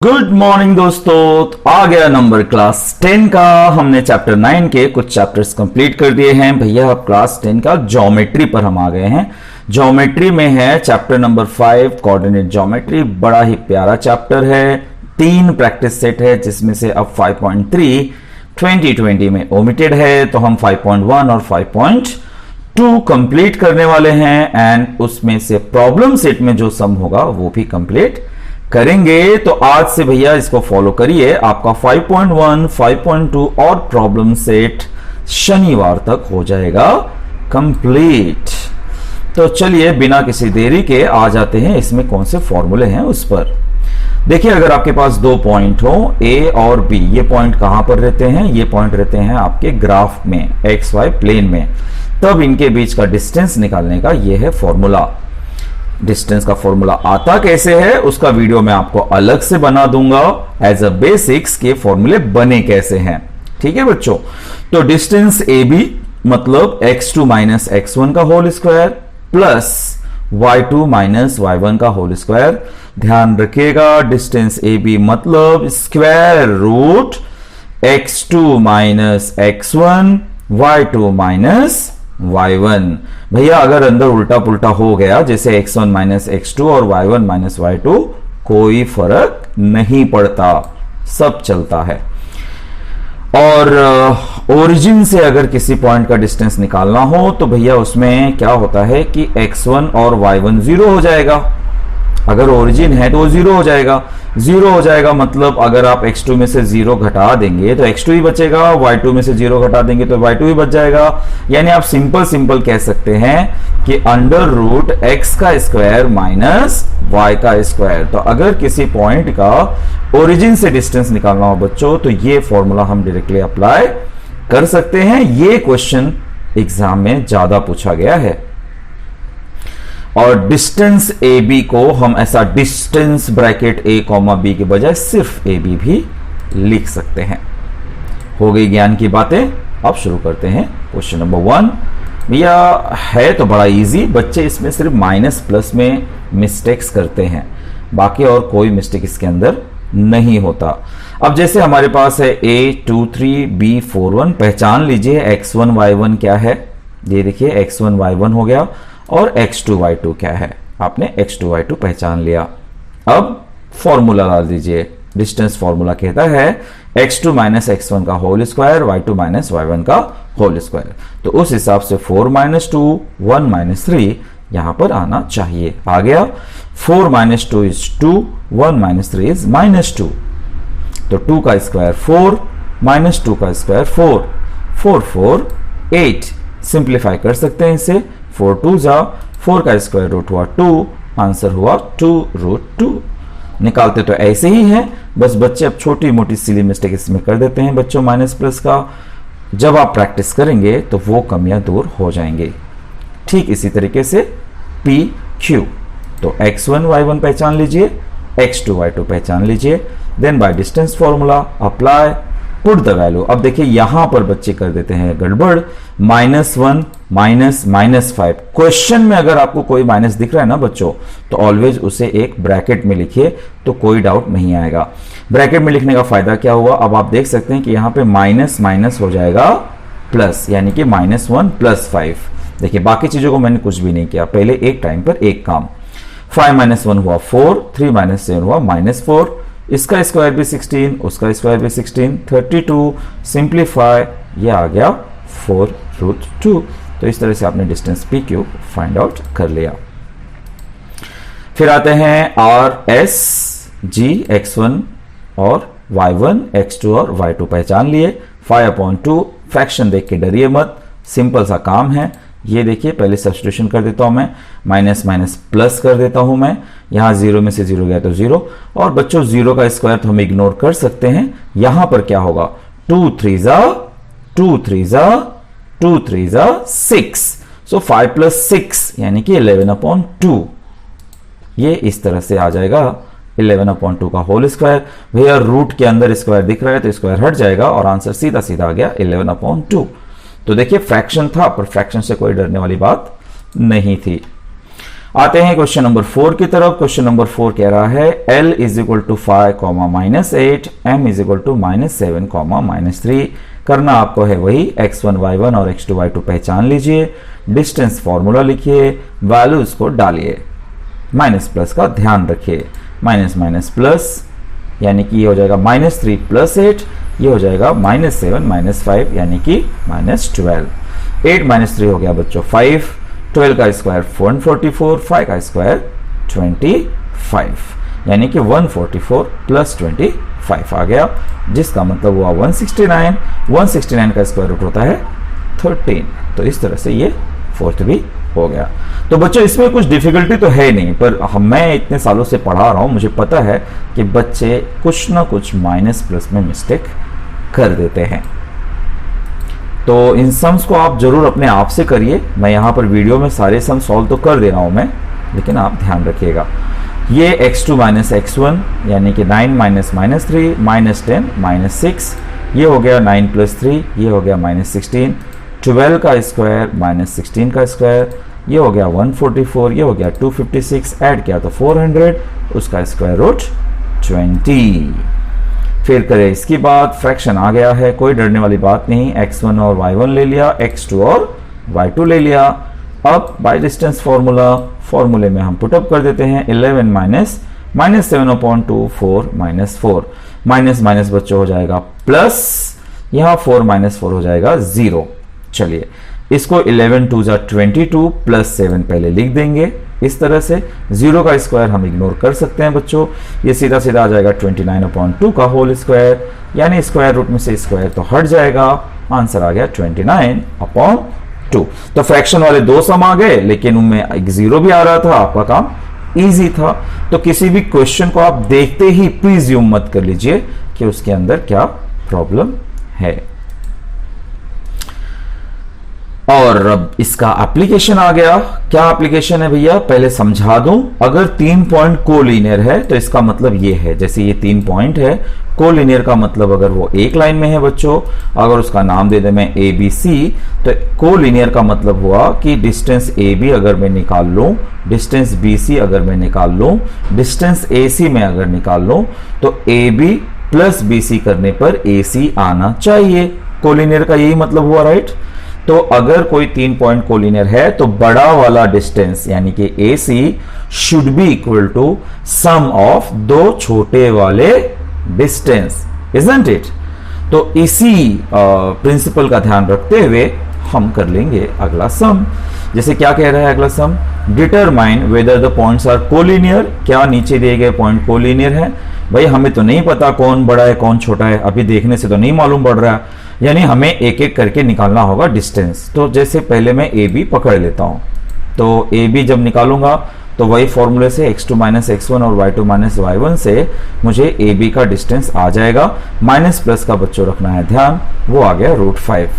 Good morning दोस्तों, तो आ गया नंबर क्लास 10 का। हमने चैप्टर 9 के कुछ चैप्टर्स कंप्लीट कर दिए हैं भैया। अब क्लास 10 का ज्योमेट्री पर हम आ गए हैं। ज्योमेट्री में है चैप्टर नंबर 5 कोऑर्डिनेट ज्योमेट्री। बड़ा ही प्यारा चैप्टर है। 3 प्रैक्टिस सेट है जिसमें से अब 5.3 2020 में ओमिटेड है, तो हम 5.1 और 5.2 कंप्लीट करने वाले हैं। एंड उसमें से प्रॉब्लम सेट में जो सम होगा वो भी कंप्लीट करेंगे। तो आज से भैया इसको फॉलो करिए। आपका 5.1, 5.2 और प्रॉब्लम सेट शनिवार तक हो जाएगा कंप्लीट। तो चलिए बिना किसी देरी के आ जाते हैं इसमें कौन से फॉर्मूले हैं उस पर। देखिए, अगर आपके पास 2 पॉइंट हो ए और बी, ये पॉइंट कहां पर रहते हैं? ये पॉइंट रहते हैं आपके ग्राफ में, एक्स वाई प्लेन में। तब इनके बीच का डिस्टेंस निकालने का ये है फॉर्मूला। डिस्टेंस का फॉर्मूला आता कैसे है उसका वीडियो मैं आपको अलग से बना दूंगा। एज अ बेसिक्स के फॉर्मूले बने कैसे हैं, ठीक है बच्चों। तो डिस्टेंस ए बी मतलब x2 माइनस x1 का whole square plus y2 minus y1 का होल स्क्वायर। ध्यान रखिएगा, डिस्टेंस ए बी मतलब square root x2 minus x1 y2 minus y1। भैया अगर अंदर उल्टा पुल्टा हो गया जैसे x1 माइनस x2 और y1 माइनस y2, कोई फर्क नहीं पड़ता, सब चलता है। और ओरिजिन से अगर किसी पॉइंट का डिस्टेंस निकालना हो तो भैया उसमें क्या होता है कि x1 और y1 जीरो हो जाएगा। अगर ओरिजिन है तो वो जीरो हो जाएगा। जीरो हो जाएगा मतलब अगर आप x2 में से 0 घटा देंगे तो x2 ही बचेगा, y2 में से 0 घटा देंगे तो y2 ही बच जाएगा। यानी आप सिंपल कह सकते हैं कि अंडर रूट x का स्क्वायर माइनस y का स्क्वायर। तो अगर किसी पॉइंट का ओरिजिन से डिस्टेंस निकालना हो बच्चों तो ये फॉर्मूला हम डायरेक्टली अप्लाई कर सकते हैं। ये क्वेश्चन एग्जाम में ज्यादा पूछा गया है। और डिस्टेंस ए बी को हम ऐसा डिस्टेंस ब्रैकेट ए कॉमा बी के बजाय सिर्फ ए बी भी लिख सकते हैं। हो गई ज्ञान की बातें। अब शुरू करते हैं क्वेश्चन नंबर 1। भैया है तो बड़ा इजी, बच्चे इसमें सिर्फ माइनस प्लस में मिस्टेक्स करते हैं, बाकी और कोई मिस्टेक इसके अंदर नहीं होता। अब जैसे हमारे पास है A23 B41, पहचान लीजिए x1 y1 क्या है। ये देखिए x1 y1 हो गया और x2 y2 क्या है, आपने x2 y2 पहचान लिया। अब फॉर्मूला डाल दीजिए। डिस्टेंस फॉर्मूला कहता है x2 माइनस x1 का whole square y2 minus y1 का होल स्क्वायर। तो उस हिसाब से 4 माइनस 2 1 माइनस 3 यहां पर आना चाहिए। आ गया। 4 minus 2 is 2, 1 minus 3 is minus 2। तो 2 का स्क्वायर 4 माइनस 2 का स्क्वायर 4, 4 4 8। सिंप्लीफाई कर सकते हैं इसे। 4 2 जा 4 का स्क्वायर रूट हुआ 2, आंसर हुआ 2 रूट 2। निकालते तो ऐसे ही है, बस बच्चे अब छोटी मोटी सिली मिस्टेक इसमें कर देते हैं बच्चों माइनस प्लस का। जब आप प्रैक्टिस करेंगे तो वो कमियां दूर हो जाएंगे। ठीक इसी तरीके से पी क्यू। तो x1 y1 पहचान लीजिए, x2 y2 पहचान लीजिए, then by distance formula apply, put the value. अब देखिए यहां पर बच्चे कर देते हैं गड़बड़। -1 माइनस -5। क्वेश्चन में अगर आपको कोई माइनस दिख रहा है ना बच्चों तो ऑलवेज उसे एक ब्रैकेट में लिखिए, तो कोई डाउट नहीं आएगा। ब्रैकेट में लिखने का फायदा क्या हुआ, अब आप देख सकते हैं कि यहां पे माइनस माइनस हो जाएगा प्लस, यानी कि -1 + 5। देखिए बाकी चीजों को मैंने कुछ भी नहीं किया, पहले एक टाइम पर एक काम। 5 - 1 हुआ 4, 3 - 7 हुआ -4। इसका स्क्वायर भी 16, उसका स्क्वायर भी 16, 32। सिंप्लीफाई, ये आ गया 4 रूट 2। तो इस तरह से आपने distance P Q find out कर लिया। फिर आते हैं आर एस जी, x1 और y1, x2 और y2 पहचान लिए। 5/2 फ्रैक्शन देख के डरिए मत, सिंपल सा काम है। ये देखिए पहले सब्स्टिट्यूशन कर देता हूं मैं, माइनस माइनस प्लस कर देता हूं मैं। यहां 0 में से 0 गया तो 0। और बच्चों 0 का स्क्वायर तो हम इग्नोर कर सकते हैं। यहां पर क्या होगा, 2 3 जा 2 3 जा 2 3 जा 6। सो 5 + 6 यानी कि 11/2। ये इस तरह से आ जाएगा 11/2 का होल स्क्वायर। भैया रूट के अंदर स्क्वायर दिख रहा है तो स्क्वायर हट जाएगा और आंसर सीधा सीधा आ गया 11/2। तो देखिए फ्रैक्शन था, पर फ्रैक्शन से कोई डरने वाली बात नहीं थी। आते हैं क्वेश्चन नंबर 4 की तरफ। क्वेश्चन नंबर 4 कह रहा है L is equal to 5, -8, M is equal to -7, -3। करना आपको है वही, x1 y1 और x2 y2 पहचान लीजिए, डिस्टेंस फॉर्मूला लिखिए, वैल्यूज को डालिए, माइनस प्लस का ध्यान रखिए, माइनस माइनस प्लस, यानी कि ये हो जाएगा -3 + 8, ये हो जाएगा -7 - 5 यानी कि -12। 8 - 3 हो गया बच्चों 5, 12 का स्क्वायर 144, 5 का स्क्वायर 25, यानी कि 144 + 25 आ गया, जिसका मतलब हुआ 169। 169 का स्क्वायर रूट होता है 13। तो इस तरह से ये फोर्थ भी हो गया। तो बच्चों इसमें कुछ डिफिकल्टी तो है नहीं, पर मैं इतने सालों से पढ़ा रहा हूं, मुझे पता है कि बच्चे कुछ ना कुछ माइनस प्लस में मिस्टेक कर देते हैं। तो इन सम्स को आप जरूर अपने आप से करिए। मैं यहाँ पर वीडियो में सारे सम सॉल्व तो कर दे रहा हूँ मैं, लेकिन आप ध्यान रखिएगा। ये x2 - x1 यानी कि 9 - -3 -10 -6, ये हो गया 9 + 3, ये हो गया -16, 12 का स्क्वायर -16 का स्क्वायर, ये हो गया 144, ये हो गया 256, ऐड किया तो 400, उसका स्क्वायर रूट 20। फिर करें इसकी बात, फ्रैक्शन आ गया है, कोई डरने वाली बात नहीं। x1 और y1 ले लिया, x2 और y2 ले लिया। अब बाय डिस्टेंस फॉर्मूले में हम पुटअप कर देते हैं, 11 - -7/2 4 - 4, माइनस माइनस बच्चों हो जाएगा प्लस, यहाँ 4 - 4 हो जाएगा 0। चलिए इसको 11 2 = 22 + 7 पहले लिख देंगे इस तरह से। 0 का स्क्वायर हम इग्नोर कर सकते हैं बच्चों, ये सीधा सीधा आ जाएगा 29/2 का होल स्क्वायर, यानी स्क्वायर रूट में से स्क्वायर तो हट जाएगा, आंसर आ गया 29/2। तो फ्रैक्शन वाले दो सम आ गए, लेकिन उनमें एक 0 भी आ रहा था, आपका काम इजी था। तो किसी भी क्वेश्चन को आप देखते ही प्रीज्यूम मत कर लीजिए कि उसके अंदर क्या प्रॉब्लम है। और अब इसका एप्लीकेशन आ गया। क्या एप्लीकेशन है भैया, पहले समझा दूं। अगर 3 पॉइंट कोलिनियर है तो इसका मतलब ये है, जैसे ये 3 पॉइंट है, कोलिनियर का मतलब अगर वो एक लाइन में है बच्चों, अगर उसका नाम दे दे मैं ABC, तो कोलिनियर का मतलब हुआ कि डिस्टेंस AB अगर मैं निकाल लूं, डिस्टेंस BC अगर मैं निकाल लूं, डिस्टेंस AC में अगर निकाल लूं, तो AB + BC करने पर AC आना चाहिए। कोलिनियर का यही मतलब हुआ, राइट। तो अगर कोई 3 पॉइंट कोलिनियर है तो बड़ा वाला डिस्टेंस यानी कि AC should be equal to sum of दो छोटे वाले डिस्टेंस, इजंट इट। तो इसी प्रिंसिपल का ध्यान रखते हुए हम कर लेंगे अगला सम। जैसे क्या कह रहा है अगला sum, determine whether the points are collinear. क्या नीचे दिए गए पॉइंट कोलिनियर है? भाई हमें तो नहीं पता कौन बड़ा है कौन छोटा है, अभी देखने से तो नहीं मालूम पड़ रहा है, यानी हमें एक एक करके निकालना होगा डिस्टेंस। तो जैसे पहले मैं AB पकड़ लेता हूं, तो AB जब निकालूंगा तो वही फॉर्मूले से x2 - x1 और y2 - y1 से मुझे AB का डिस्टेंस आ जाएगा। माइनस प्लस का बच्चों रखना है ध्यान, वो आ गया √5।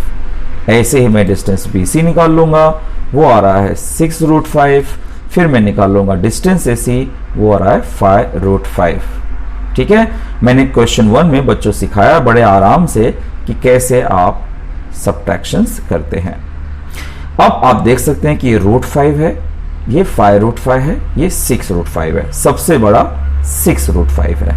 ऐसे ही मैं डिस्टेंस BC निकाल लूंगा, वो आ रहा है 6√5। फिर मैं निकाल लूंगा डिस्टेंस AC, वो आ रहा है 5√5। ठीक है, मैंने क्वेश्चन 1 में बच्चों सिखाया बड़े आराम से कि कैसे आप सब्ट्रैक्शंस करते हैं। अब आप देख सकते हैं कि ये √5 है, ये 5√5 है, ये 6√5 है, सबसे बड़ा 6√5 है।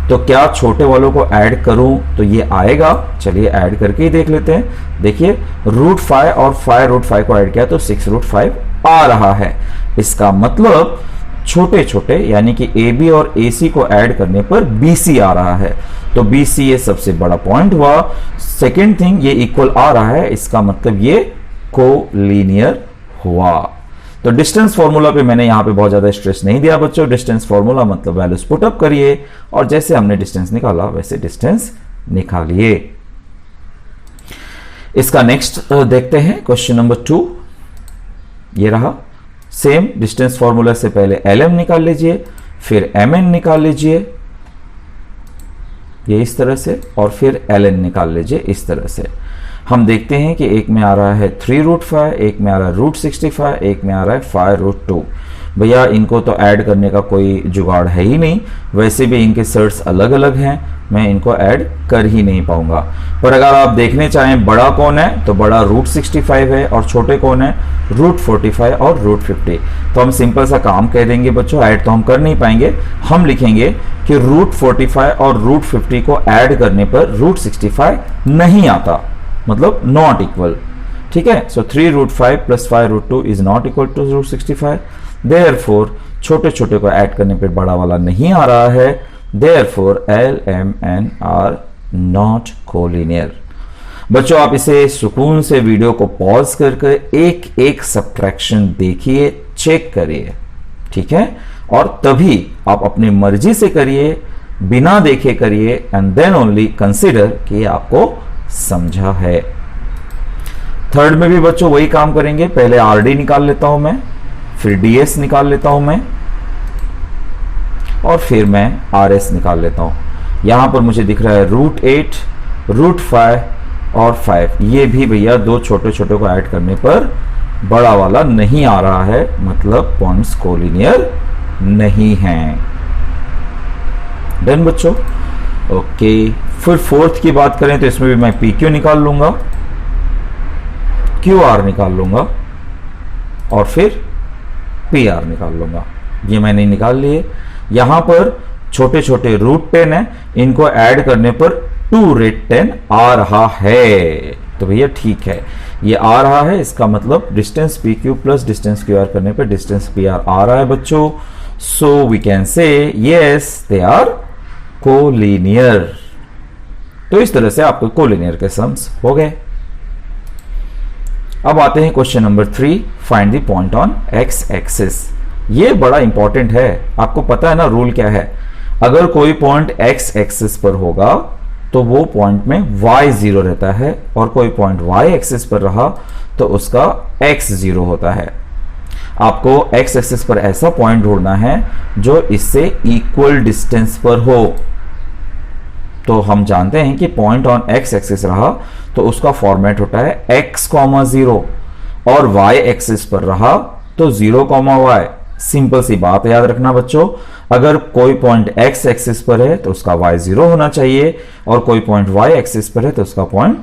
तो क्या छोटे वालों को ऐड करूं तो ये आएगा? चलिए ऐड करके ही देख लेते हैं। देखिए √5 और 5√5 को ऐड किया तो 6√5 आ रहा है। इसका मतलब छोटे छोटे यानी कि AB और AC को ऐड करने पर BC आ रहा है। तो BC ये सबसे बड़ा पॉइंट हुआ। सेकेंड थिंग, ये इक्वल आ रहा है, इसका मतलब ये कोलिनियर हुआ। तो डिस्टेंस फॉर्मूला पे मैंने यहां पे बहुत ज्यादा स्ट्रेस नहीं दिया बच्चों। डिस्टेंस फॉर्मूला मतलब वैल्यूज पुटअप करिए और जैसे हमने डिस्टेंस निकाला वैसे डिस्टेंस निकालिए। इसका नेक्स्ट देखते हैं, क्वेश्चन नंबर 2 ये रहा। सेम डिस्टेंस फॉर्मूला से पहले LM निकाल लीजिए, फिर MN निकाल लीजिए ये इस तरह से, और फिर LN निकाल लीजिए इस तरह से। हम देखते हैं कि एक में आ रहा है 3√5, एक में आ रहा है √65, एक में आ रहा है 5√2। भैया इनको तो ऐड करने का कोई जुगाड़ है ही नहीं, वैसे भी इनके सर्ट्स अलग अलग हैं, मैं इनको ऐड कर ही नहीं पाऊंगा। पर अगर आप देखने चाहें बड़ा कौन है तो बड़ा √65 है और छोटे कौन है √45 और √50। तो हम सिंपल सा काम कह देंगे बच्चों, ऐड तो हम कर नहीं पाएंगे, हम लिखेंगे कि √45 और √50 को ऐड करने पर √65 नहीं आता, मतलब नॉट इक्वल। ठीक है, so 3√5 + 5√2 is not equal to √65। Therefore छोटे छोटे को ऐड करने पर बड़ा वाला नहीं आ रहा है, therefore L, M, N are not collinear. बच्चों आप इसे सुकून से वीडियो को पॉज करके एक एक सब्ट्रैक्शन देखिए, चेक करिए, ठीक है, और तभी आप अपनी मर्जी से करिए, बिना देखे करिए, एंड देन ओनली कंसीडर कि आपको समझा है। थर्ड में भी बच्चों वही काम करेंगे, पहले आरडी निकाल लेता हूं मैं, फिर डीएस निकाल लेता हूं मैं, और फिर मैं आरएस निकाल लेता हूं। यहां पर मुझे दिख रहा है √8, √5 और 5। ये भी भैया दो छोटे छोटे को ऐड करने पर बड़ा वाला नहीं आ रहा है, मतलब पॉइंट्स कोलिनियर नहीं हैं। डन बच्चों, ओके। फिर फोर्थ की बात करें तो इसमें भी मैं PQ निकाल लूंगा, QR निकाल लूंगा और फिर PR निकाल लूंगा। ये मैंने निकाल लिए। यहां पर छोटे छोटे √10 है, इनको ऐड करने पर 2√10 आ रहा है, तो भैया ठीक है, ये आ रहा है, इसका मतलब distance PQ plus distance QR करने पर डिस्टेंस PR आ रहा है बच्चों। So we can say yes they are collinear. तो इस तरह से आपको कोलिनियर के सम्स हो गए। अब आते हैं question number 3, find the point on x axis. ये बड़ा इंपॉर्टेंट है, आपको पता है ना रूल क्या है, अगर कोई पॉइंट एक्स एक्सिस पर होगा तो वो पॉइंट में y0 रहता है, और कोई पॉइंट y एक्सिस पर रहा तो उसका x0 होता है। आपको x एक्सिस पर ऐसा पॉइंट ढूंढना है जो इससे इक्वल डिस्टेंस पर हो। तो हम जानते हैं कि पॉइंट ऑन x एक्सिस रहा तो उसका फॉर्मेट होता है x, 0, और y एक्सिस पर रहा तो 0, y। सिंपल सी बात याद रखना बच्चों, अगर कोई पॉइंट x एक्सिस पर है तो उसका y0 होना चाहिए, और कोई पॉइंट y एक्सिस पर है तो उसका पॉइंट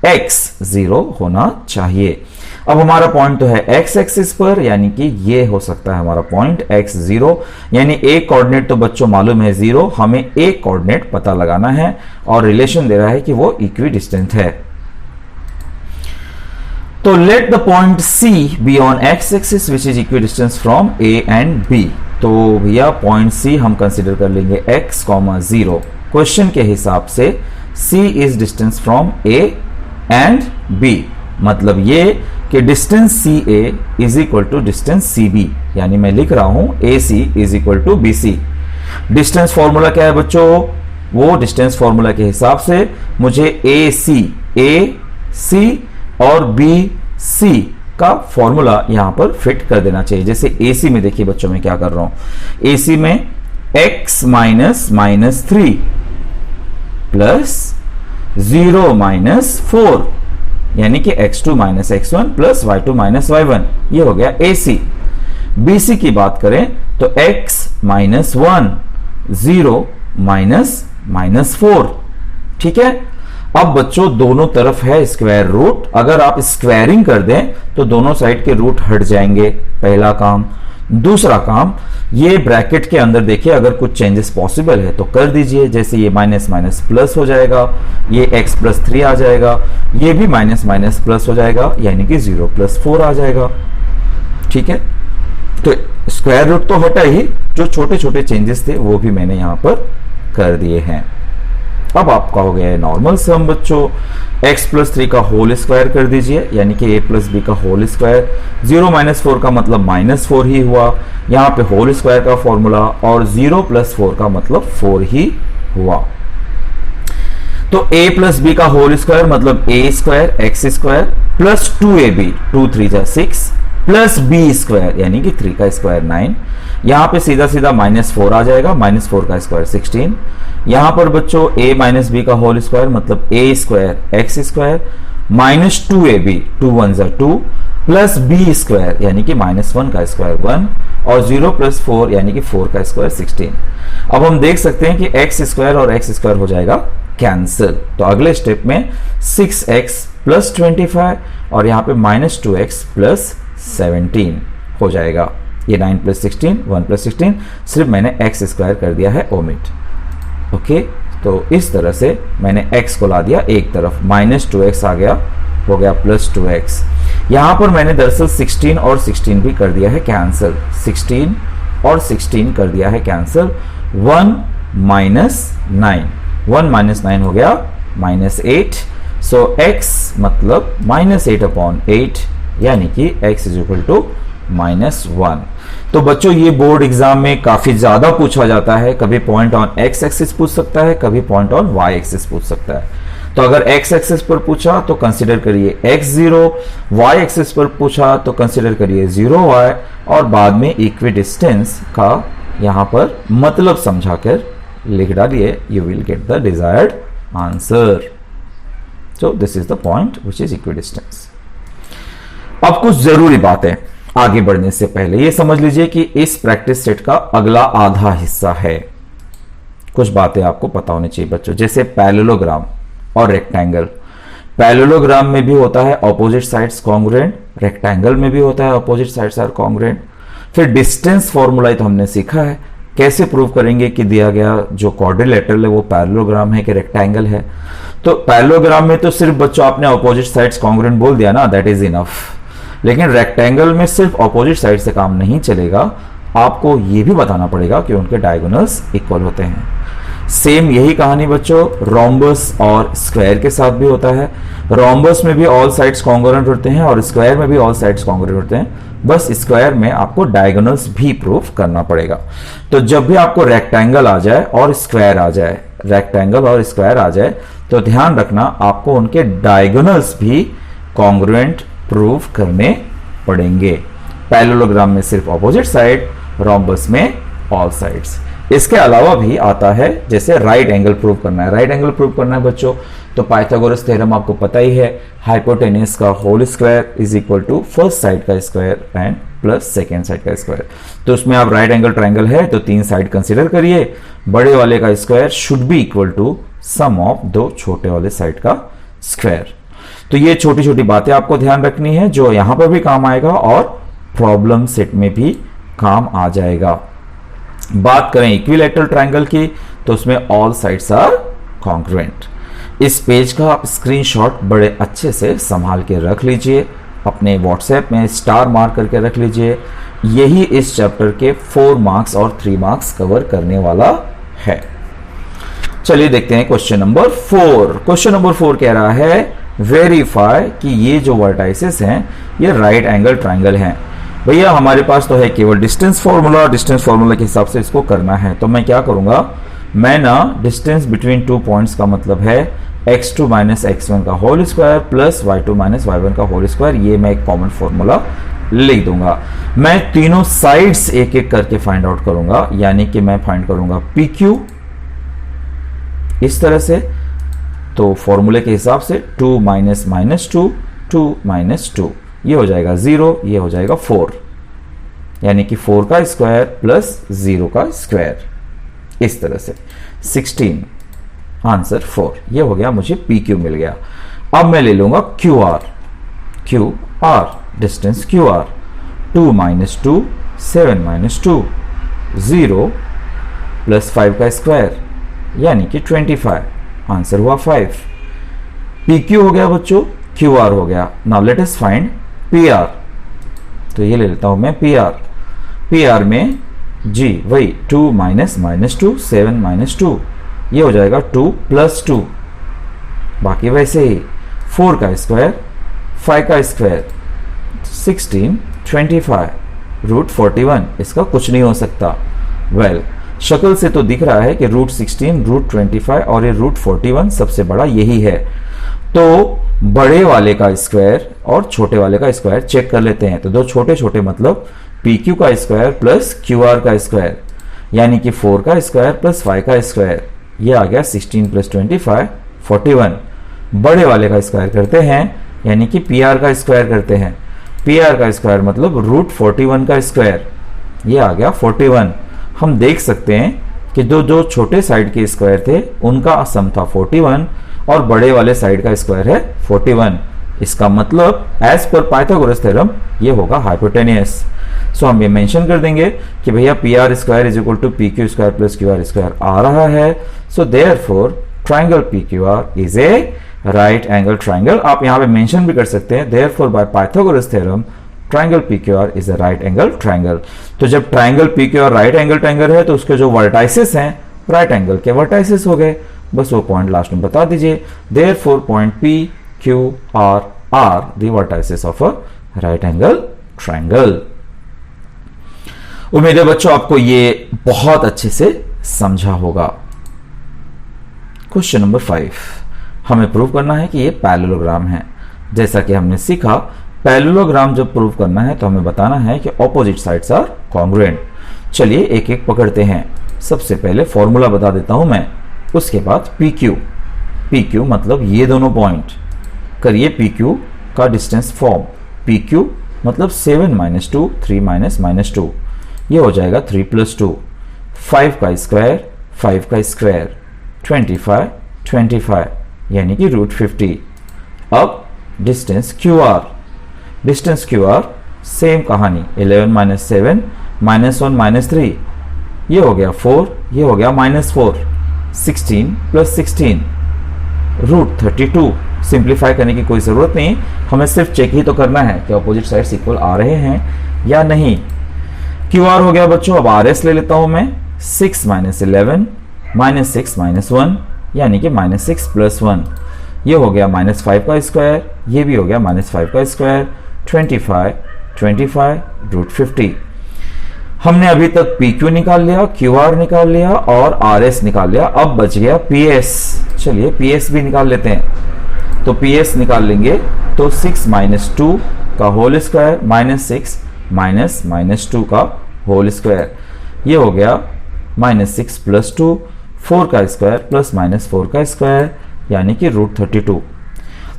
x0 होना चाहिए। अब हमारा पॉइंट तो है x एक्सिस पर, यानी कि ये हो सकता है हमारा पॉइंट x0, यानी एक कोऑर्डिनेट तो बच्चों मालूम है 0, हमें एक कोऑर्डिनेट पता लगाना है, और रिलेशन दे रहा है कि वो इक्वी डिस्टेंट है। तो let the point C be on x axis which is equi distance from A and B। तो भैया पॉइंट C हम कंसिडर कर लेंगे x, 0। क्वेश्चन के हिसाब से C is distance from A and B, मतलब ये कि distance CA is equal to distance CB, यानी मैं लिख रहा हूं AC is equal to BC। Distance formula क्या है बच्चों, वो डिस्टेंस फॉर्मूला के हिसाब से मुझे AC और BC का फॉर्मूला यहां पर फिट कर देना चाहिए। जैसे AC में देखिए बच्चों मैं क्या कर रहा हूं, AC में x -3 प्लस 0 -4, यानी कि x2 - x1 plus y2 - y1, ये हो गया AC। BC की बात करें तो x -1 0 -4, ठीक है। अब बच्चों दोनों तरफ है स्क्वायर रूट, अगर आप स्क्वायरिंग कर दें तो दोनों साइड के रूट हट जाएंगे, पहला काम। दूसरा काम, ये ब्रैकेट के अंदर देखिए अगर कुछ चेंजेस पॉसिबल है तो कर दीजिए, जैसे ये माइनस माइनस प्लस हो जाएगा, ये x + 3 आ जाएगा, ये भी माइनस माइनस प्लस हो जाएगा, यानी कि 0 + 4 आ जाएगा, ठीक है। तो स्क्वायर रूट तो हटा ही, जो छोटे छोटे चेंजेस थे वो भी मैंने यहां पर कर दिए हैं। अब आपका हो गया है नॉर्मल सम बच्चों, x + 3 का होल स्क्वायर कर दीजिए, यानी कि a + b का होल स्क्वायर, 0 - 4 का मतलब -4 ही हुआ, यहाँ पे होल स्क्वायर का फॉर्मूला, और 0 + 4 का मतलब 4 ही हुआ। तो a + b का होल स्क्वायर मतलब a² x² प्लस 2ab, 2 3 जा 6 प्लस b² यानी कि 3 का स्क्वायर 9। यहां पे सीधा सीधा -4 आ जाएगा, -4 का स्क्वायर 16। यहां पर बच्चों a - b का होल स्क्वायर मतलब a² x² माइनस 2ab, 2 1 जा 2 प्लस b² यानी कि -1 का स्क्वायर 1, और 0 + 4 यानी कि 4 का स्क्वायर 16। अब हम देख सकते हैं कि x² और x² हो जाएगा कैंसिल। तो अगले स्टेप में 6x + 25 और यहाँ पे -2x + 17 हो जाएगा। ये 9 + 16 1 + 16, सिर्फ मैंने एक्स स्क्वायर कर दिया है ओमिट। ओके, तो इस तरह से मैंने x को ला दिया एक तरफ, -2x आ गया, हो गया +2x। यहां पर मैंने दरअसल 16 और 16 भी कर दिया है कैंसिल, 16 और 16 कर दिया है कैंसिल। 1 - 9, 1 - 9 हो गया -8। सो x मतलब -8/8, यानी कि x = -1। तो बच्चों ये बोर्ड एग्जाम में काफी ज्यादा पूछा जाता है। कभी पॉइंट ऑन x एक्सिस पूछ सकता है, कभी पॉइंट ऑन y एक्सिस पूछ सकता है। तो अगर x एक्सिस पर पूछा तो कंसीडर करिए x0, y एक्सिस पर पूछा तो कंसीडर करिए 0y, और बाद में इक्विडिस्टेंस का यहां पर मतलब समझाकर लिख डालिए, you will get the desired answer. So this is the point which is equidistance. अब कुछ जरूरी बातें आगे बढ़ने से पहले ये समझ लीजिए कि इस प्रैक्टिस सेट का अगला आधा हिस्सा है। कुछ बातें आपको पता होनी चाहिए बच्चों, जैसे पैरेललोग्राम और रेक्टेंगल। पैरेललोग्राम में भी होता है ऑपोजिट साइड्स कॉन्ग्रुएंट, रेक्टेंगल में भी होता है ऑपोजिट साइड्स आर कॉन्ग्रुएंट। फिर डिस्टेंस फॉर्मूला तो हमने सीखा है, कैसे प्रूव करेंगे कि दिया गया जो क्वाड्रिलेटरल है वो पैरेललोग्राम है कि रेक्टेंगल है। तो पैरेललोग्राम में तो सिर्फ बच्चों आपने ऑपोजिट साइड्स कॉन्ग्रुएंट बोल दिया ना, दैट इज इनफ। लेकिन रेक्टेंगल में सिर्फ ऑपोजिट साइड से काम नहीं चलेगा, आपको यह भी बताना पड़ेगा कि उनके डायगोनल्स इक्वल होते हैं। सेम यही कहानी बच्चों रोम्बस और स्क्वायर के साथ भी होता है। रोम्बस में भी ऑल साइड्स कॉन्ग्रुएंट होते हैं और स्क्वायर में भी ऑल साइड्स कॉन्ग्रुएंट होते हैं, बस स्क्वायर में आपको डायगोनल्स भी प्रूफ करना पड़ेगा। तो जब भी आपको रेक्टेंगल आ जाए और स्क्वायर आ जाए, रेक्टेंगल और स्क्वायर आ जाए, तो ध्यान रखना आपको उनके डायगोनल्स भी कॉन्ग्रुएंट प्रूफ करने पड़ेंगे। पैरेललोग्राम में सिर्फ ऑपोजिट साइड, रोम्बस में ऑल साइड्स। इसके अलावा भी आता है जैसे राइट एंगल प्रूव करना है। राइट एंगल प्रूव करना है बच्चों तो पाइथागोरस थ्योरम आपको पता ही है, हाइपोटेन्यूस का whole square is equal to first side का square and plus second side का स्क्वायर। तो उसमें आप राइट एंगल ट्राइंगल है तो 3 साइड कंसीडर करिए, बड़े वाले का square should be equal to sum of 2 छोटे वाले साइड का स्क्वायर। तो ये छोटी छोटी बातें आपको ध्यान रखनी है जो यहां पर भी काम आएगा और प्रॉब्लम सेट में भी काम आ जाएगा। बात करें इक्विलैटरल ट्रायंगल की तो उसमें ऑल साइड्स आर कॉन्ग्रुएंट। इस पेज का आप स्क्रीनशॉट बड़े अच्छे से संभाल के रख लीजिए, अपने व्हाट्सएप में स्टार मार्क करके रख लीजिए। यही इस चैप्टर के 4 मार्क्स और 3 मार्क्स कवर करने वाला है। चलिए देखते हैं क्वेश्चन नंबर 4। क्वेश्चन नंबर 4 कह रहा है वेरीफाई कि ये जो वर्टाइसेस हैं ये राइट एंगल ट्रायंगल हैं। भैया हमारे पास तो है केवल डिस्टेंस फॉर्मूला, डिस्टेंस फॉर्मूला के हिसाब से इसको करना है। तो मैं क्या करूंगा, मैं ना डिस्टेंस बिटवीन 2 पॉइंट्स का मतलब है x2 - x1 का whole square plus y2 - y1 का होल स्क्वायर, ये मैं एक कॉमन फॉर्मूला लिख दूंगा। मैं तीनों साइड्स एक एक करके फाइंड आउट करूंगा, यानी कि मैं फाइंड करूंगा PQ इस तरह से। तो फॉर्मूले के हिसाब से 2 - -2 2 - 2 ये हो जाएगा 0, ये हो जाएगा 4, यानी कि 4 का स्क्वायर प्लस 0 का स्क्वायर इस तरह से 16, आंसर 4। ये हो गया, मुझे PQ मिल गया। अब मैं ले लूंगा QR, डिस्टेंस QR 2 - 2 7 - 2 0 प्लस 5 का स्क्वायर यानी कि 25, आंसर हुआ 5। PQ हो गया बच्चों, QR हो गया। Now let us find PR। तो ये ले लेता हूं मैं PR में जी वही 2 - -2 7 - 2 ये हो जाएगा 2 + 2, बाकी वैसे ही 4 का स्क्वायर 5 का स्क्वायर 16 25 √41, इसका कुछ नहीं हो सकता। वेल शक्ल से तो दिख रहा है कि √16 √25 और ये √41 सबसे बड़ा यही है। तो बड़े वाले का स्क्वायर और छोटे वाले का स्क्वायर चेक कर लेते हैं। तो दो छोटे छोटे मतलब PQ का स्क्वायर प्लस QR का स्क्वायर यानी कि 4 का स्क्वायर प्लस 5 का स्क्वायर, ये आ गया 16 + 25 41। बड़े वाले का स्क्वायर करते हैं यानी कि PR का स्क्वायर करते हैं। PR का स्क्वायर मतलब √41 का स्क्वायर, ये आ गया 41। हम देख सकते हैं कि जो छोटे साइड के स्क्वायर थे उनका सम था 41 और बड़े वाले साइड का स्क्वायर है 41। इसका मतलब एज पर पाइथागोरस थ्योरम ये होगा हाइपोटेनियस। सो हम ये मेंशन कर देंगे कि भैया P R square is equal to P Q square plus Q R square आ रहा है। So therefore triangle P Q R is a right angle triangle. आप यहाँ पे मेंशन भी कर सकते हैं therefore by Pythagoras theorem triangle P Q R is a right angle triangle. तो जब triangle P Q R right angle triangle है तो उसके जो वर्टाइसेस हैं राइट एंगल के वर्टाइसेस हो गए। बस वो पॉइंट लास्ट में बता दीजिए। Therefore point P Q R are the vertices of a right angle triangle. उम्मीद है बच्चों आपको ये बहुत अच्छे से समझा होगा। क्वेश्चन नंबर 5, हमें प्रूव करना है कि ये पैरेललोग्राम है। जैसा कि हमने सीखा पैरेललोग्राम जब प्रूव करना है तो हमें बताना है कि ऑपोजिट साइड्स आर कॉन्ग्रुएंट। चलिए एक एक पकड़ते हैं। सबसे पहले फॉर्मूला बता देता हूं मैं, उसके बाद पी क्यू मतलब ये दोनों पॉइंट करिए पी क्यू का डिस्टेंस फॉर्म। पी क्यू मतलब 7 - 2 3 - -2 ये हो जाएगा 3 + 2 5 का स्क्वायर 25 यानी कि √50। अब डिस्टेंस क्यू आर सेम कहानी 11 - 7 -1 - 3 ये हो गया 4, ये हो गया -4 16 + 16 √32। सिंप्लीफाई करने की कोई जरूरत नहीं, हमें सिर्फ चेक ही तो करना है कि अपोजिट साइड्स इक्वल आ रहे हैं या नहीं। क्यू आर हो गया बच्चों। अब आर एस ले लेता हूं मैं 6 - 11 -6 - 1 यानी कि -6 + 1 ये हो गया -5 का स्क्वायर, ये भी हो गया -5 का स्क्वायर 25 √50। हमने अभी तक पी क्यू निकाल लिया, क्यू आर निकाल लिया और आर एस निकाल लिया। अब बच गया पी एस। चलिए पी एस भी निकाल लेते हैं। तो पी एस निकाल लेंगे तो 6 - 2 का होल स्क्वायर -6 -2 का होल स्क्वायर ये हो गया -6 + 2 4 का स्क्वायर +-4 का स्क्वायर यानी कि √32।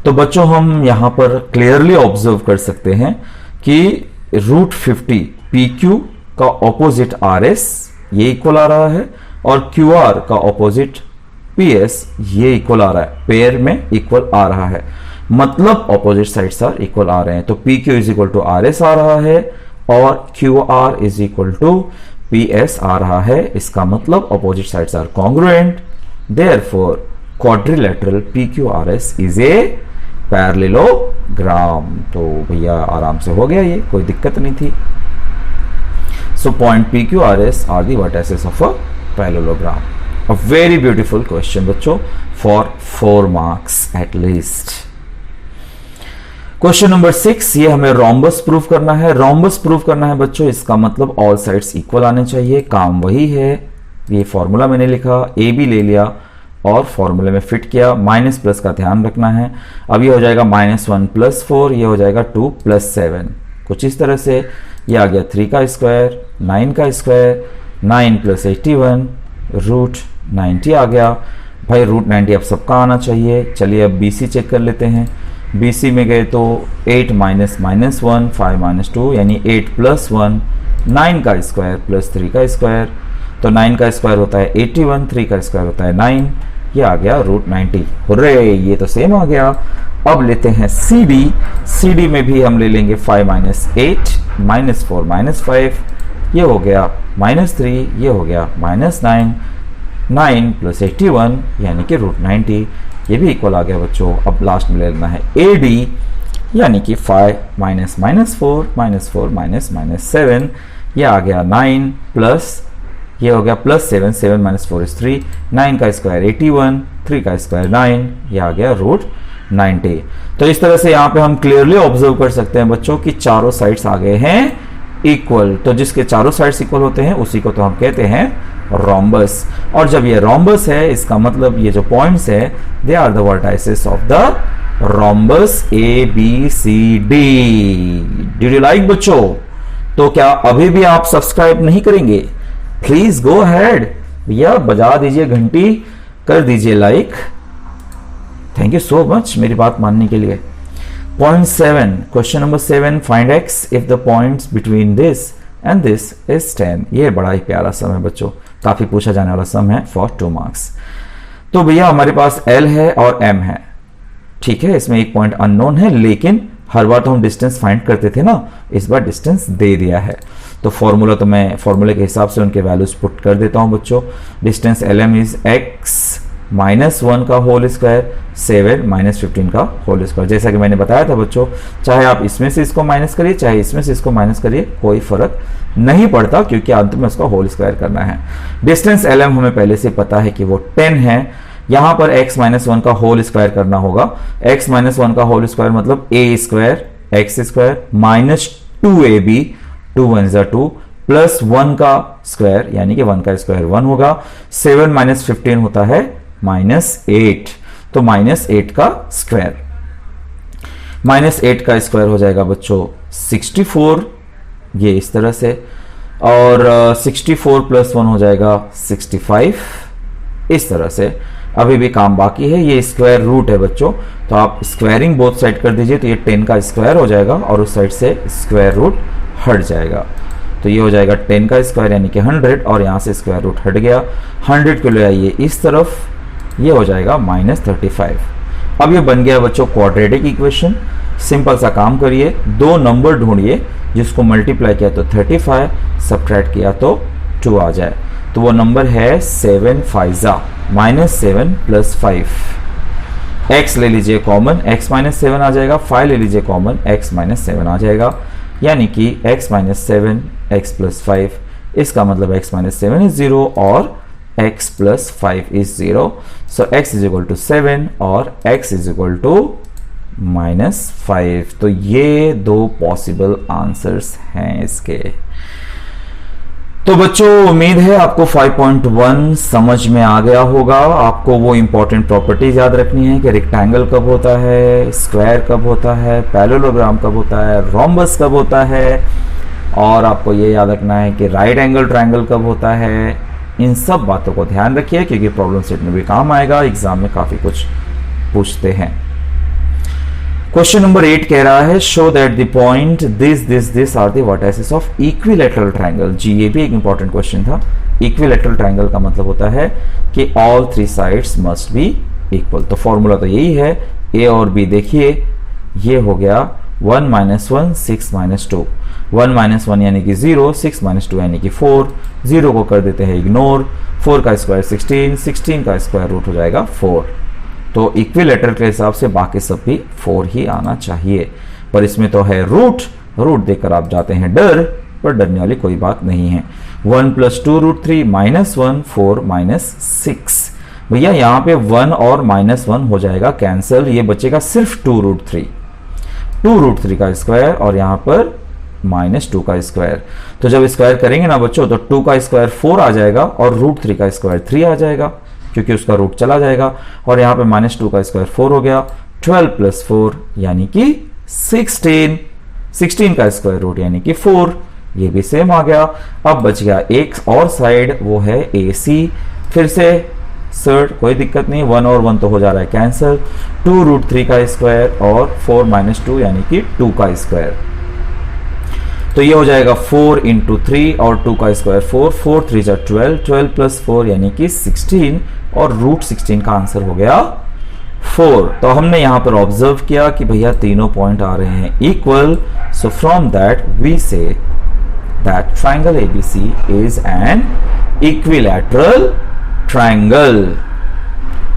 तो बच्चों हम यहां पर क्लियरली ऑब्जर्व कर सकते हैं कि √50 पी क्यू का ऑपोजिट आर एस ये इक्वल आ रहा है और क्यू आर का ऑपोजिट पी एस ये इक्वल आ रहा है, पेयर में इक्वल आ रहा है, मतलब ऑपोजिट साइड्स आर इक्वल आ रहे हैं। तो P Q is equal to R S आ रहा है और Q R is equal to P S आ रहा है। इसका मतलब opposite sides are congruent. Therefore quadrilateral P Q R S is a parallelogram. तो भैया आराम से हो गया, ये कोई दिक्कत नहीं थी। So point PQRS are the vertices of a parallelogram. A very beautiful question बच्चों for 4 marks at least. Question number 6, ये हमें रोम्बस प्रूफ करना है। रोम्बस प्रूफ करना है बच्चों, इसका मतलब ऑल साइड्स इक्वल आने चाहिए। काम वही है, ये फॉर्मूला मैंने लिखा, ए बी ले लिया और फॉर्मूले में फिट किया। माइनस प्लस का ध्यान रखना है। अब ये हो जाएगा -1 + 4, ये हो जाएगा 2 + 7 कुछ इस तरह से। ये आ गया 3 का स्क्वायर 9 का स्क्वायर 9 + 81 √90 आ गया। भाई √90 अब सबका आना चाहिए। चलिए अब BC चेक कर लेते हैं। BC में गए तो 8 - -1 5 - 2 यानी 8 + 1 9 का स्क्वायर +3 का स्क्वायर। तो 9 का स्क्वायर होता है 81, 3 का स्क्वायर होता है 9, ये आ गया √90। हुर्रे, ये तो सेम आ गया। अब लेते हैं CD में भी हम ले लेंगे 5 - 8 -4 -5 ये हो गया -3, ये हो गया -9 9 + 81 यानी कि √90 ये भी इक्वल आ गया बच्चों। अब लास्ट में ले लेना है AD यानी कि 5 - -4 -7 ये आ गया 9 प्लस ये हो गया +7 7 - 4 = 3 9 का स्क्वायर 81 3 का स्क्वायर 9 ये आ गया √90। तो इस तरह से यहाँ पे हम क्लियरली ऑब्जर्व कर सकते हैं बच्चों कि चारों साइड्स आ गए हैं इक्वल। तो जिसके चारों साइड्स इक्वल होते हैं उसी को तो हम कहते हैं रोम्बस। और जब ये रोम्बस है इसका मतलब ये जो पॉइंट्स है they are the vertices of the rhombus ABCD। Did you like बच्चों? तो क्या अभी भी आप सब्सक्राइब नहीं करेंगे? प्लीज गो अहेड भैया, बजा दीजिए घंटी, कर दीजिए like. Thank you so much मेरी बात मानने के लिए। Point 7, question number 7, find x if the points between this and this is 10। ये बड़ा ही प्यारा सम है बच्चों, काफी पूछा जाने वाला सम है फॉर 2 मार्क्स। तो भैया हमारे पास L है और M है। ठीक है, इसमें एक पॉइंट अननोन है, लेकिन हर बार तो हम डिस्टेंस फाइंड करते थे ना, इस बार डिस्टेंस दे दिया है। तो फॉर्मूला तो मैं फॉर्मूले के हिसाब से उनके वैल्यूज पुट कर देता हूं बच्चों। डिस्टेंस lm इज x -1 का होल स्क्वायर 7 -15 का होल स्क्वायर। जैसा कि मैंने बताया था बच्चों, चाहे आप इसमें से इसको माइनस करिए, चाहे इसमें से इसको माइनस करिए, कोई फर्क नहीं पड़ता, क्योंकि अंत में उसका होल स्क्वायर करना है। डिस्टेंस lm हमें पहले से पता है कि वो 10 है। यहां पर x -1 का होल स्क्वायर करना होगा। x -1 का होल स्क्वायर मतलब a square x square minus 2ab, 2 1 = 2, plus 1 का स्क्वायर यानी कि 1 का स्क्वायर 1 होगा। 7 - 15 होता है -8, तो -8 का स्क्वायर, -8 का स्क्वायर हो जाएगा बच्चों 64, ये इस तरह से, और 64 + 1 हो जाएगा 65, इस तरह से। अभी भी काम बाकी है, ये स्क्वायर रूट है बच्चों, तो आप स्क्वायरिंग बोथ साइड कर दीजिए, तो ये 10 का स्क्वायर हो जाएगा और उस साइड से स्क्वायर रूट हट जाएगा। तो ये हो जाएगा 10 का स्क्वायर यानी कि 100, और यहाँ से स्क्वायर रूट हट गया। 100 को ले आइए इस तरफ, ये हो जाएगा -35। अब ये बन गया बच्चों क्वाड्रेटिक इक्वेशन। सिंपल सा काम करिए, दो नंबर ढूंढिए जिसको मल्टीप्लाई किया तो 35, सब्ट्रैक्ट किया तो 2 आ जाए। तो वो नंबर है 7 5 -7 + 5। x ले लीजिए कॉमन, x -7 आ जाएगा, 5 ले लीजिए कॉमन, x -7 आ जाएगा, यानी कि x -7 x + 5, इसका मतलब x -7 इज 0 और x + 5 इज 0। सो x = 7 और x = -5। तो ये दो पॉसिबल आंसर्स हैं इसके। तो बच्चों उम्मीद है आपको 5.1 समझ में आ गया होगा। आपको वो इंपॉर्टेंट प्रॉपर्टीज याद रखनी है कि रेक्टेंगल कब होता है, स्क्वायर कब होता है, पैरेललोग्राम कब होता है, रोम्बस कब होता है, और आपको ये याद रखना है कि राइट एंगल ट्रायंगल कब होता है। इन सब बातों को ध्यान रखिए, क्योंकि प्रॉब्लम सेट में भी काम आएगा, एग्जाम में काफी कुछ पूछते हैं। क्वेश्चन नंबर 8 कह रहा है show that the point this are the vertices of equilateral triangle. जी ये भी एक इंपॉर्टेंट क्वेश्चन था। इक्विलैटरल ट्रायंगल का मतलब होता है कि all 3 sides must be equal. तो फॉर्मूला तो यही है, ए और बी देखिए, ये हो गया 1 - 1 6 - 2, 1 - 1 यानी कि 0, 6 - 2 यानी कि 4, 0 को कर देते हैं इग्नोर, 4 का स्क्वायर 16, 16 का स्क्वायर रूट हो जाएगा 4। तो इक्विलैटरल के हिसाब से बाकी सब भी 4 ही आना चाहिए, पर इसमें तो है रूट देकर आप जाते हैं डर, पर डरने वाली कोई बात नहीं है। 1 + 2 √3 -1 4 -6। भैया यहाँ पे 1 और -1 हो जाएगा कैंसिल, ये बचेगा सिर्फ 2 √3, 2 √3 का स्क्वायर और यहाँ पर -2 का स्क्वायर। तो जब स्क्वायर करेंगे ना बच्चों, तो 2 का स्क्वायर 4 आ जाएगा और √3 का स्क्वायर 3 आ जाएगा, क्योंकि उसका रूट चला जाएगा, और यहाँ पे -2 का स्क्वायर 4 हो गया, 12 + 4 यानी कि 16, 16 का स्क्वायर रूट यानी कि 4, ये भी सेम आ गया। अब बच गया एक और साइड, वो है AC। फिर से सर्ट कोई दिक्कत नहीं, 1 और 1 तो हो जा रहा है कैंसिल, 2 √3 का स्क्वायर और 4 - 2 यानी कि 2 का स्क्वायर। तो ये हो जाएगा 4 × 3 और 2 का स्क्वायर 4, 4 3 = 12, 12 + 4 यानी कि 16, और √16 का आंसर हो गया 4। तो हमने यहां पर ऑब्जर्व किया कि भैया तीनों पॉइंट आ रहे हैं equal. So from that we say that triangle ABC is an equilateral triangle.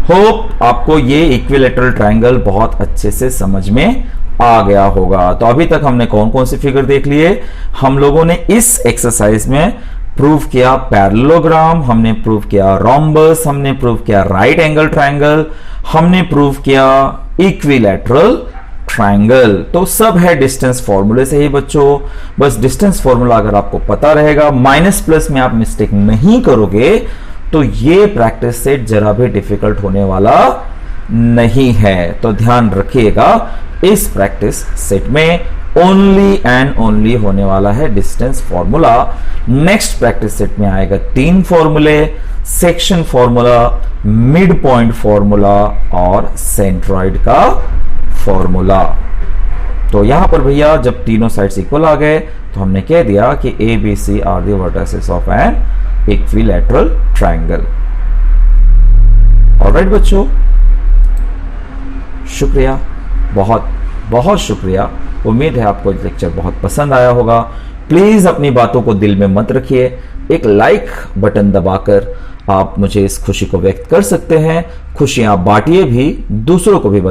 Hope आपको ये इक्विलैटरल ट्रायंगल बहुत अच्छे से समझ में आ गया होगा। तो अभी तक हमने कौन कौन से फिगर देख लिए, हम लोगों ने इस एक्सरसाइज में प्रूव किया पैरेललोग्राम, हमने प्रूव किया रोम्बस, हमने प्रूव किया राइट एंगल ट्रायंगल, हमने प्रूव किया इक्विलैटरल ट्रायंगल। तो सब है डिस्टेंस फॉर्मूले से ही बच्चों। बस डिस्टेंस फॉर्मूला अगर आपको पता रहेगा, माइनस प्लस में आप मिस्टेक नहीं करोगे, तो ये प्रैक्टिस सेट जरा भी डिफिकल्ट होने वाला नहीं है। तो ध्यान रखिएगा, इस प्रैक्टिस सेट में ओनली एंड ओनली होने वाला है distance formula. Next practice set में आएगा 3 फॉर्मूले, section formula, mid point formula और सेंट्रॉइड का फॉर्मूला। तो यहां पर भैया जब तीनों साइड्स इक्वल आ गए, तो हमने कह दिया कि ABC are the vertices of an equilateral triangle. Alright बच्चों, शुक्रिया, बहुत बहुत शुक्रिया। उम्मीद है आपको लेक्चर बहुत पसंद आया होगा। प्लीज अपनी बातों को दिल में मत रखिए, एक लाइक बटन दबाकर आप मुझे इस खुशी को व्यक्त कर सकते हैं। खुशियां बांटिए भी, दूसरों को भी बताइए।